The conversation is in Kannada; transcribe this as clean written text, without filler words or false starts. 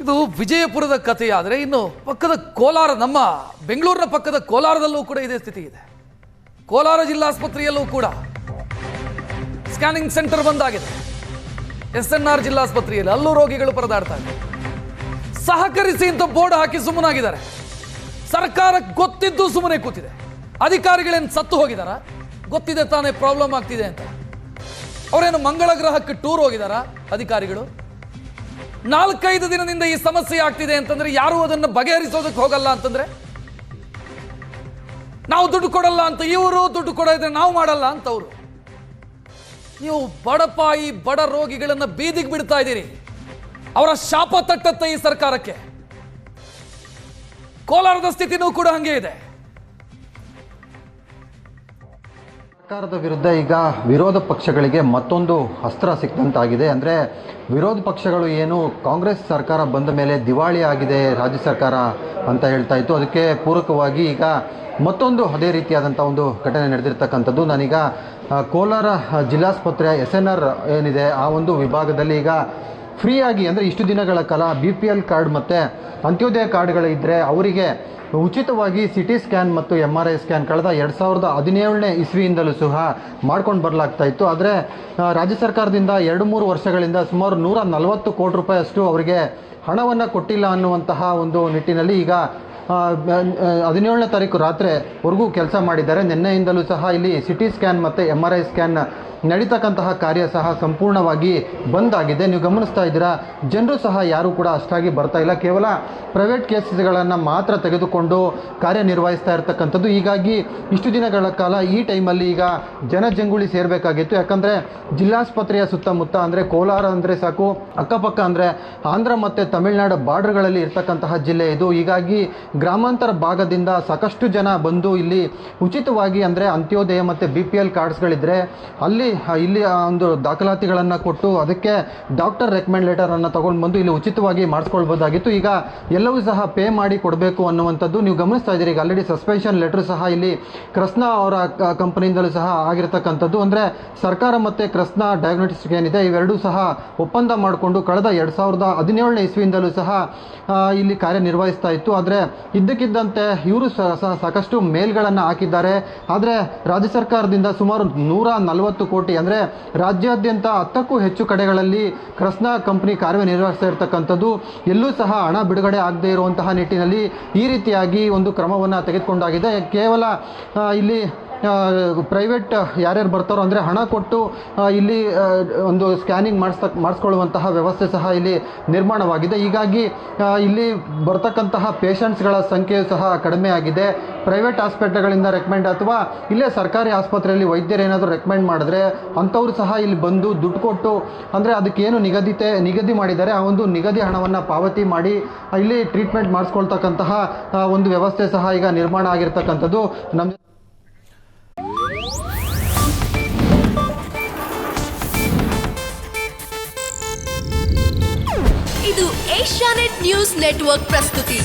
ಇದು ವಿಜಯಪುರದ ಕಥೆಯಾದರೆ ಇನ್ನು ಪಕ್ಕದ ಕೋಲಾರ, ನಮ್ಮ ಬೆಂಗಳೂರಿನ ಪಕ್ಕದ ಕೋಲಾರದಲ್ಲೂ ಕೂಡ ಇದೇ ಸ್ಥಿತಿ ಇದೆ. ಕೋಲಾರ ಜಿಲ್ಲಾಸ್ಪತ್ರೆಯಲ್ಲೂ ಕೂಡ ಸ್ಕ್ಯಾನಿಂಗ್ ಸೆಂಟರ್ ಬಂದಾಗಿದೆ. SNR ಜಿಲ್ಲಾಸ್ಪತ್ರೆಯಲ್ಲಿ ಅಲ್ಲೂ ರೋಗಿಗಳು ಪರದಾಡ್ತಾ ಇದ್ದಾರೆ. ಸಹಕರಿಸಿ ಅಂತ ಬೋರ್ಡ್ ಹಾಕಿ ಸುಮ್ಮನಾಗಿದ್ದಾರೆ. ಸರ್ಕಾರಕ್ಕೆ ಗೊತ್ತಿದ್ದು ಸುಮ್ಮನೆ ಕೂತಿದೆ. ಅಧಿಕಾರಿಗಳೇನು ಸತ್ತು ಹೋಗಿದಾರ? ಗೊತ್ತಿದೆ ತಾನೇ ಪ್ರಾಬ್ಲಮ್ ಆಗ್ತಿದೆ ಅಂತ. ಅವರೇನು ಮಂಗಳ ಗ್ರಹಕ್ಕೆ ಟೂರ್ ಹೋಗಿದಾರ ಅಧಿಕಾರಿಗಳು? 4-5 ದಿನದಿಂದ ಈ ಸಮಸ್ಯೆ ಆಗ್ತಿದೆ ಅಂತಂದ್ರೆ ಯಾರು ಅದನ್ನು ಬಗೆಹರಿಸೋದಕ್ಕೆ ಹೋಗಲ್ಲ ಅಂತಂದ್ರೆ, ನಾವು ದುಡ್ಡು ಕೊಡಲ್ಲ ಅಂತ ಇವರು, ದುಡ್ಡು ಕೊಡೋದ್ರೆ ನಾವು ಮಾಡಲ್ಲ ಅಂತ ಅವರು. ನೀವು ಬಡಪಾಯಿ ಬಡ ರೋಗಿಗಳನ್ನ ಬೀದಿಗೆ ಬಿಡ್ತಾ ಇದ್ದೀರಿ. ಅವರ ಶಾಪ ತಟ್ಟತ್ತೆ ಈ ಸರ್ಕಾರಕ್ಕೆ. ಕೋಲಾರದ ಸ್ಥಿತಿನೂ ಕೂಡ ಹಂಗೆ ಇದೆ. ಸರ್ಕಾರದ ವಿರುದ್ಧ ಈಗ ವಿರೋಧ ಪಕ್ಷಗಳಿಗೆ ಮತ್ತೊಂದು ಅಸ್ತ್ರ ಸಿಕ್ಕಂತಾಗಿದೆ. ಅಂದರೆ ವಿರೋಧ ಪಕ್ಷಗಳು ಏನು ಕಾಂಗ್ರೆಸ್ ಸರ್ಕಾರ ಬಂದ ಮೇಲೆ ದಿವಾಳಿ ಆಗಿದೆ ರಾಜ್ಯ ಸರ್ಕಾರ ಅಂತ ಹೇಳ್ತಾ ಇತ್ತು, ಅದಕ್ಕೆ ಪೂರಕವಾಗಿ ಈಗ ಮತ್ತೊಂದು ಅದೇ ರೀತಿಯಾದಂಥ ಒಂದು ಘಟನೆ ನಡೆದಿರ್ತಕ್ಕಂಥದ್ದು. ನಾನೀಗ ಕೋಲಾರ ಜಿಲ್ಲಾಸ್ಪತ್ರೆಯ SNR ಏನಿದೆ ಆ ಒಂದು ವಿಭಾಗದಲ್ಲಿ ಈಗ ಫ್ರೀಯಾಗಿ, ಅಂದರೆ ಇಷ್ಟು ದಿನಗಳ ಕಾಲ BPL ಕಾರ್ಡ್ ಮತ್ತು ಅಂತ್ಯೋದಯ ಕಾರ್ಡ್ಗಳಿದ್ದರೆ ಅವರಿಗೆ ಉಚಿತವಾಗಿ CT ಸ್ಕ್ಯಾನ್ ಮತ್ತು MRI ಸ್ಕ್ಯಾನ್ ಕಳೆದ 2017ನೇ ಇಸ್ವಿಯಿಂದಲೂ ಸಹ ಮಾಡ್ಕೊಂಡು ಬರಲಾಗ್ತಾ ಇತ್ತು. ಆದರೆ ರಾಜ್ಯ ಸರ್ಕಾರದಿಂದ 2-3 ವರ್ಷಗಳಿಂದ ಸುಮಾರು 140 ಕೋಟಿ ರೂಪಾಯಿ ಅಷ್ಟು ಅವರಿಗೆ ಹಣವನ್ನು ಕೊಟ್ಟಿಲ್ಲ ಅನ್ನುವಂತಹ ಒಂದು ನಿಟ್ಟಿನಲ್ಲಿ ಈಗ 17ನೇ ತಾರೀಕು ರಾತ್ರಿವರೆಗೂ ಕೆಲಸ ಮಾಡಿದ್ದಾರೆ. ನಿನ್ನೆಯಿಂದಲೂ ಸಹ ಇಲ್ಲಿ CT ಸ್ಕ್ಯಾನ್ ಮತ್ತು MRI ಸ್ಕ್ಯಾನ್ ನಡೀತಕ್ಕಂತಹ ಕಾರ್ಯ ಸಹ ಸಂಪೂರ್ಣವಾಗಿ ಬಂದ್ ಆಗಿದೆ. ನೀವು ಗಮನಿಸ್ತಾ ಇದ್ದೀರಾ, ಜನರು ಸಹ ಯಾರೂ ಕೂಡ ಅಷ್ಟಾಗಿ ಬರ್ತಾ ಇಲ್ಲ. ಕೇವಲ ಪ್ರೈವೇಟ್ ಕೇಸ್ಗಳನ್ನು ಮಾತ್ರ ತೆಗೆದುಕೊಂಡು ಕಾರ್ಯನಿರ್ವಹಿಸ್ತಾ ಇರ್ತಕ್ಕಂಥದ್ದು. ಹೀಗಾಗಿ ಇಷ್ಟು ದಿನಗಳ ಕಾಲ ಈ ಟೈಮಲ್ಲಿ ಈಗ ಜನಜಂಗುಳಿ ಸೇರಬೇಕಾಗಿತ್ತು. ಯಾಕಂದರೆ ಜಿಲ್ಲಾಸ್ಪತ್ರೆಯ ಸುತ್ತಮುತ್ತ, ಅಂದರೆ ಕೋಲಾರ ಅಂದರೆ ಸಾಕು, ಅಕ್ಕಪಕ್ಕ ಅಂದರೆ ಆಂಧ್ರ ಮತ್ತು ತಮಿಳುನಾಡು ಬಾರ್ಡರ್ಗಳಲ್ಲಿ ಇರ್ತಕ್ಕಂತಹ ಜಿಲ್ಲೆ ಇದು. ಹೀಗಾಗಿ ಗ್ರಾಮಾಂತರ ಭಾಗದಿಂದ ಸಾಕಷ್ಟು ಜನ ಬಂದು ಇಲ್ಲಿ ಉಚಿತವಾಗಿ, ಅಂದರೆ ಅಂತ್ಯೋದಯ ಮತ್ತು BPL ಕಾರ್ಡ್ಸ್ಗಳಿದ್ದರೆ ಇಲ್ಲಿ ಒಂದು ದಾಖಲಾತಿಗಳನ್ನು ಕೊಟ್ಟು ಅದಕ್ಕೆ ಡಾಕ್ಟರ್ ರೆಕಮೆಂಡ್ ಲೆಟರನ್ನು ತೊಗೊಂಡು ಬಂದು ಇಲ್ಲಿ ಉಚಿತವಾಗಿ ಮಾಡಿಸ್ಕೊಳ್ಬೋದಾಗಿತ್ತು. ಈಗ ಎಲ್ಲವೂ ಸಹ ಪೇ ಮಾಡಿ ಕೊಡಬೇಕು ಅನ್ನುವಂಥದ್ದು ನೀವು ಗಮನಿಸ್ತಾ ಇದ್ದೀರಿ. ಈಗ ಆಲ್ರೆಡಿ ಸಸ್ಪೆನ್ಷನ್ ಲೆಟರ್ ಸಹ ಇಲ್ಲಿ ಕೃಷ್ಣಾ ಅವರ ಕಂಪನಿಯಿಂದಲೂ ಸಹ ಆಗಿರತಕ್ಕಂಥದ್ದು. ಅಂದರೆ ಸರ್ಕಾರ ಮತ್ತು ಕೃಷ್ಣಾ ಡಯಾಗ್ನೋಸ್ಟಿಕ್ಸ್ ಏನಿದೆ ಇವೆರಡೂ ಸಹ ಒಪ್ಪಂದ ಮಾಡಿಕೊಂಡು ಕಳೆದ 2017ನೇ ಇಸ್ವಿಯಿಂದಲೂ ಸಹ ಇಲ್ಲಿ ಕಾರ್ಯನಿರ್ವಹಿಸ್ತಾ ಇತ್ತು. ಆದರೆ ಇದ್ದಕ್ಕಿದ್ದಂತೆ ಇವರು ಸಹ ಸಾಕಷ್ಟು ಮೇಲ್ಗಳನ್ನು ಹಾಕಿದ್ದಾರೆ. ಆದರೆ ರಾಜ್ಯ ಸರ್ಕಾರದಿಂದ ಸುಮಾರು 140 ಕೋಟಿ, ಅಂದರೆ ರಾಜ್ಯಾದ್ಯಂತ 10ಕ್ಕೂ ಹೆಚ್ಚು ಕಡೆಗಳಲ್ಲಿ ಕೃಷ್ಣಾ ಕಂಪನಿ ಕಾರ್ಯನಿರ್ವಹಿಸ್ತಾ ಇರತಕ್ಕಂಥದ್ದು. ಎಲ್ಲೂ ಸಹ ಹಣ ಬಿಡುಗಡೆ ಆಗದೇ ಇರುವಂತಹ ನಿಟ್ಟಿನಲ್ಲಿ ಈ ರೀತಿಯಾಗಿ ಒಂದು ಕ್ರಮವನ್ನು ತೆಗೆದುಕೊಂಡಾಗಿದೆ. ಕೇವಲ ಇಲ್ಲಿ ಪ್ರೈವೇಟ್ ಯಾರ್ಯಾರು ಬರ್ತಾರೋ, ಅಂದರೆ ಹಣ ಕೊಟ್ಟು ಇಲ್ಲಿ ಒಂದು ಸ್ಕ್ಯಾನಿಂಗ್ ಮಾಡಿಸ್ಕೊಳ್ಳುವಂತಹ ವ್ಯವಸ್ಥೆ ಸಹ ಇಲ್ಲಿ ನಿರ್ಮಾಣವಾಗಿದೆ. ಹೀಗಾಗಿ ಇಲ್ಲಿ ಬರ್ತಕ್ಕಂತಹ ಪೇಷಂಟ್ಸ್ಗಳ ಸಂಖ್ಯೆಯು ಸಹ ಕಡಿಮೆ ಆಗಿದೆ. ಪ್ರೈವೇಟ್ ಹಾಸ್ಪಿಟಲ್ಗಳಿಂದ ರೆಕಮೆಂಡ್ ಅಥವಾ ಇಲ್ಲೇ ಸರ್ಕಾರಿ ಆಸ್ಪತ್ರೆಯಲ್ಲಿ ವೈದ್ಯರು ಏನಾದರೂ ರೆಕಮೆಂಡ್ ಮಾಡಿದ್ರೆ ಅಂಥವ್ರು ಸಹ ಇಲ್ಲಿ ಬಂದು ದುಡ್ಡು ಕೊಟ್ಟು, ಅಂದರೆ ಅದಕ್ಕೇನು ನಿಗದಿ ಮಾಡಿದ್ದಾರೆ ಆ ಒಂದು ನಿಗದಿ ಹಣವನ್ನು ಪಾವತಿ ಮಾಡಿ ಇಲ್ಲಿ ಟ್ರೀಟ್ಮೆಂಟ್ ಮಾಡಿಸ್ಕೊಳ್ತಕ್ಕಂತಹ ಒಂದು ವ್ಯವಸ್ಥೆ ಸಹ ಈಗ ನಿರ್ಮಾಣ ಆಗಿರ್ತಕ್ಕಂಥದ್ದು. ನಮ್ಮ ಇದು ಏಷ್ಯಾನೆಟ್ ನ್ಯೂಸ್ ನೆಟ್ವರ್ಕ್ ಪ್ರಸ್ತುತಿ.